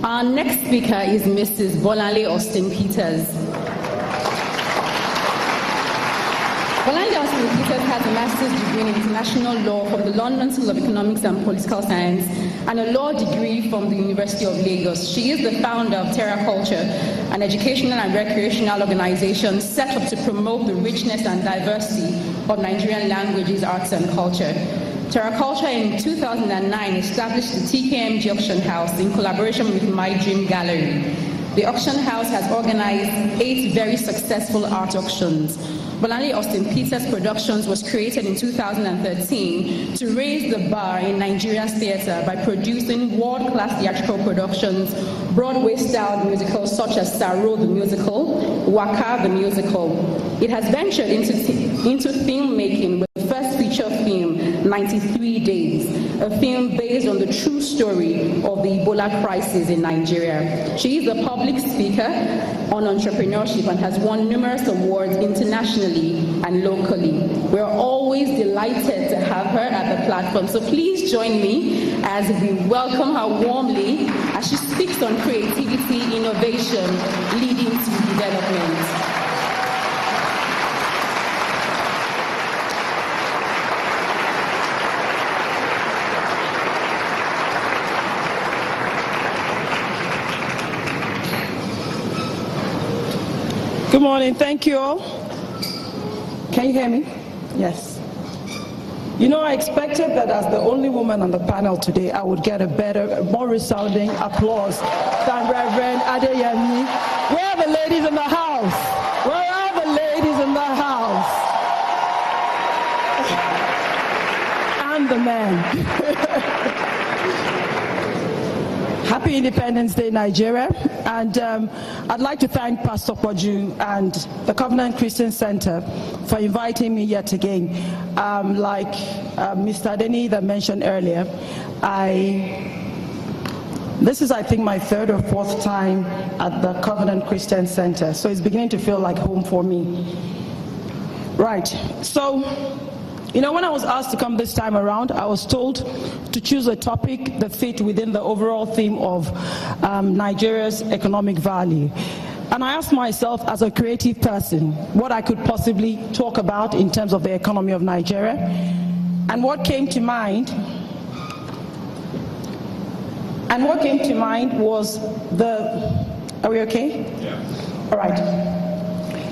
Our next speaker is Mrs. Bolanle Austen Peters. Bolanle Austen Peters has a master's degree in international law from the London School of Economics and Political Science and a law degree from the University of Lagos. She is the founder of Terra Culture, an educational and recreational organization set up to promote the richness and diversity of Nigerian languages, arts, and culture. Terra Culture in 2009 established the TKMG Auction House in collaboration with My Dream Gallery. The auction house has organized 8 very successful art auctions. Bolanle Austen Peters Productions was created in 2013 to raise the bar in Nigeria's theater by producing world-class theatrical productions, Broadway-style musicals such as Saro the Musical, Waka the Musical. It has ventured into filmmaking with the first feature film, 93 Days, a film based on the true story of the Ebola crisis in Nigeria. She is a public speaker on entrepreneurship and has won numerous awards internationally and locally. We're always delighted to have her at the platform. So please join me as we welcome her warmly as she speaks on creativity, innovation, leading to development. Good morning, thank you all. Can you hear me? Yes. You know, I expected that as the only woman on the panel today, I would get a better, more resounding applause than Reverend Adeyemi. Where are the ladies in the house? Where are the ladies in the house? And the men. Happy Independence Day, Nigeria. And I'd like to thank Pastor Poju and the Covenant Christian Center for inviting me yet again. Like Mr. Adeni that mentioned earlier, this is, I think, my 3rd or 4th time at the Covenant Christian Center. So it's beginning to feel like home for me. Right, so, you know, when I was asked to come this time around, I was told to choose a topic that fit within the overall theme of Nigeria's economic value. And I asked myself, as a creative person, what I could possibly talk about in terms of the economy of Nigeria. And what came to mind was are we okay? Yeah. All right.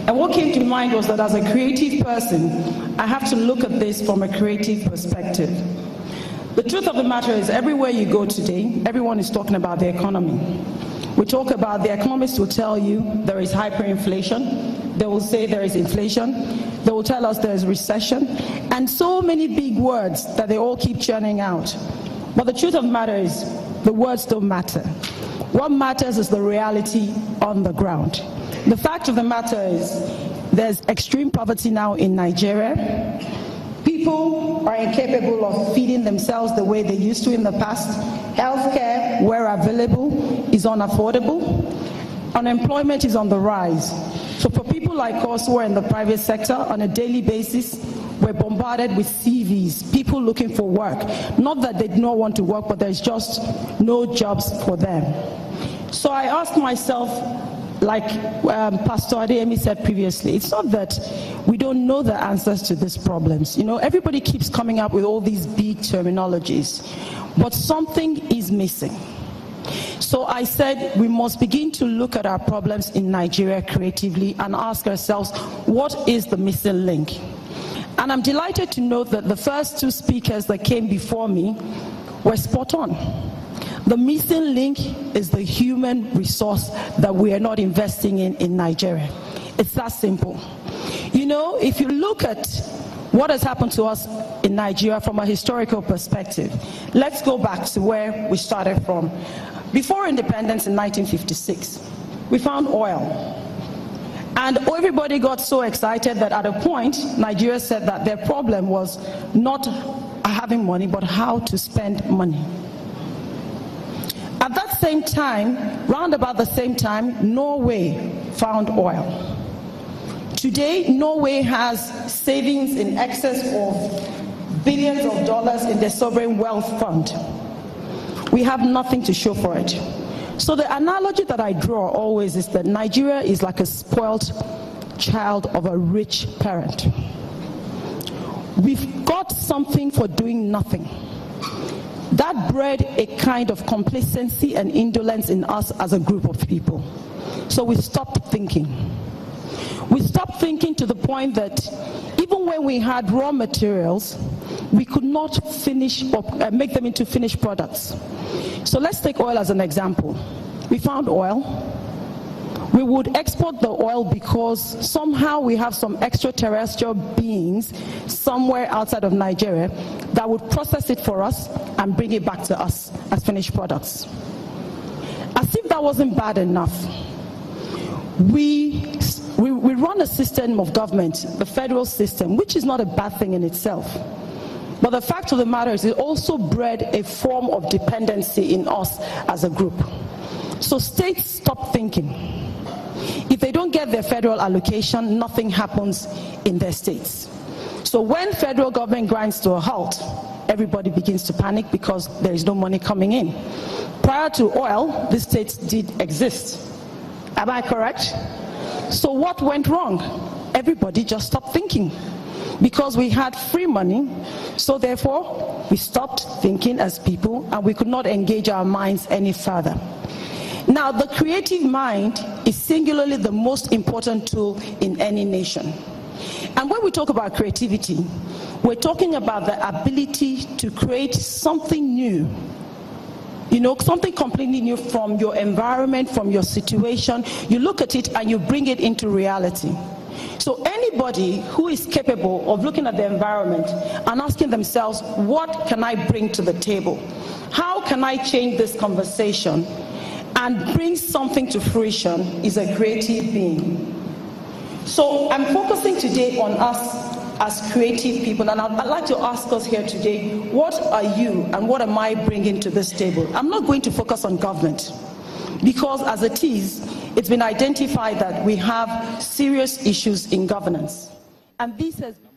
And what came to mind was that as a creative person, I have to look at this from a creative perspective. The truth of the matter is, everywhere you go today, everyone is talking about the economy. We talk about, the economists will tell you there is hyperinflation. They will say there is inflation. They will tell us there is recession. And so many big words that they all keep churning out. But the truth of the matter is, the words don't matter. What matters is the reality on the ground. The fact of the matter is, there's extreme poverty now in Nigeria. People are incapable of feeding themselves the way they used to in the past. Healthcare, where available, is unaffordable. Unemployment is on the rise. So for people like us who are in the private sector, on a daily basis, we're bombarded with CVs, people looking for work. Not that they do not want to work, but there's just no jobs for them. So I asked myself, like Pastor Adeyemi said previously, it's not that we don't know the answers to these problems. You know, everybody keeps coming up with all these big terminologies, but something is missing. So I said we must begin to look at our problems in Nigeria creatively and ask ourselves, what is the missing link? And I'm delighted to note that the first 2 speakers that came before me were spot on. The missing link is the human resource that we are not investing in Nigeria. It's that simple. You know, if you look at what has happened to us in Nigeria from a historical perspective, let's go back to where we started from. Before independence in 1956, we found oil. And everybody got so excited that at a point, Nigeria said that their problem was not having money, but how to spend money. At that same time, round about the same time, Norway found oil. Today, Norway has savings in excess of billions of dollars in their sovereign wealth fund. We have nothing to show for it. So the analogy that I draw always is that Nigeria is like a spoiled child of a rich parent. We've got something for doing nothing. That bred a kind of complacency and indolence in us as a group of people. So we stopped thinking. We stopped thinking to the point that even when we had raw materials, we could not finish or make them into finished products. So let's take oil as an example. We found oil. We would export the oil because somehow we have some extraterrestrial beings somewhere outside of Nigeria that would process it for us and bring it back to us as finished products. As if that wasn't bad enough, we run a system of government, the federal system, which is not a bad thing in itself. But the fact of the matter is it also bred a form of dependency in us as a group. So states stop thinking. If they don't get their federal allocation, nothing happens in their states. So when federal government grinds to a halt, everybody begins to panic because there is no money coming in. Prior to oil, the states did exist. Am I correct? So what went wrong? Everybody just stopped thinking because we had free money. So therefore, we stopped thinking as people and we could not engage our minds any further. Now, the creative mind is singularly the most important tool in any nation. And when we talk about creativity, we're talking about the ability to create something new. You know, something completely new from your environment, from your situation. You look at it and you bring it into reality. So anybody who is capable of looking at the environment and asking themselves, what can I bring to the table? How can I change this conversation and bring something to fruition is a creative being. So I'm focusing today on us as creative people, and I'd like to ask us here today, what are you and what am I bringing to this table? I'm not going to focus on government, because as it is, it's been identified that we have serious issues in governance. And this has... The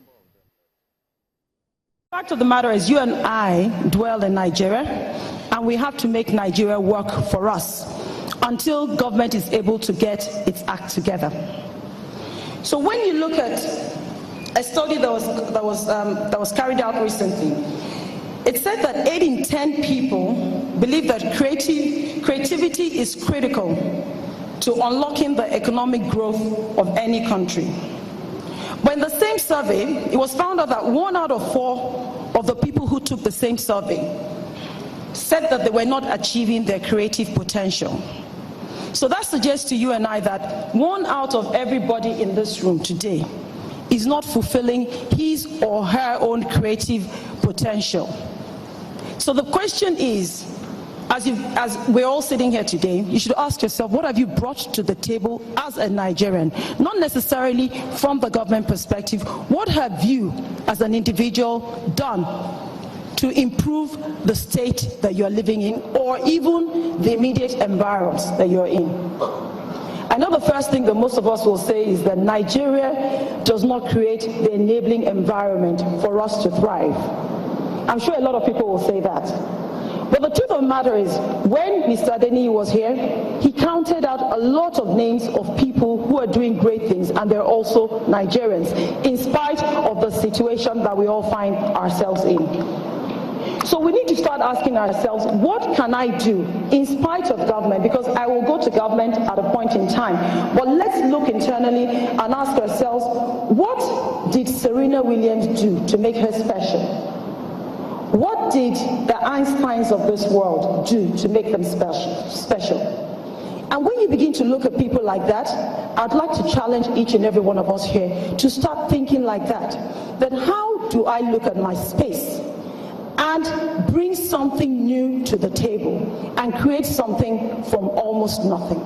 fact of the matter is you and I dwell in Nigeria, and we have to make Nigeria work for us until government is able to get its act together. So when you look at a study that was carried out recently, it said that 8 in 10 people believe that creativity is critical to unlocking the economic growth of any country. But in the same survey, it was found out that 1 out of 4 of the people who took the same survey said that they were not achieving their creative potential. So that suggests to you and I that 1 out of everybody in this room today is not fulfilling his or her own creative potential. So the question is, as we're all sitting here today, you should ask yourself, what have you brought to the table as a Nigerian? Not necessarily from the government perspective. What have you as an individual done to improve the state that you're living in, or even the immediate environment that you're in? I know the first thing that most of us will say is that Nigeria does not create the enabling environment for us to thrive. I'm sure a lot of people will say that. But the truth of the matter is, when Mr. Adeniyi was here, he counted out a lot of names of people who are doing great things, and they're also Nigerians, in spite of the situation that we all find ourselves in. So we need to start asking ourselves, what can I do in spite of government? Because I will go to government at a point in time. But let's look internally and ask ourselves, what did Serena Williams do to make her special? What did the Einsteins of this world do to make them special? And when you begin to look at people like that, I'd like to challenge each and every one of us here to start thinking like that. That how do I look at my space and bring something new to the table and create something from almost nothing?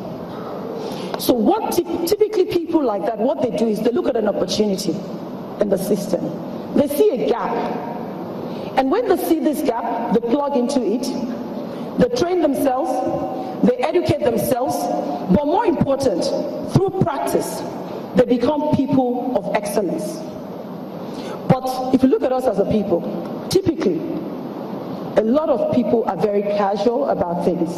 So what typically people like that, what they do is they look at an opportunity in the system. They see a gap. And when they see this gap, they plug into it, they train themselves, they educate themselves, but more important, through practice, they become people of excellence. But if you look at us as a people, typically, a lot of people are very casual about things.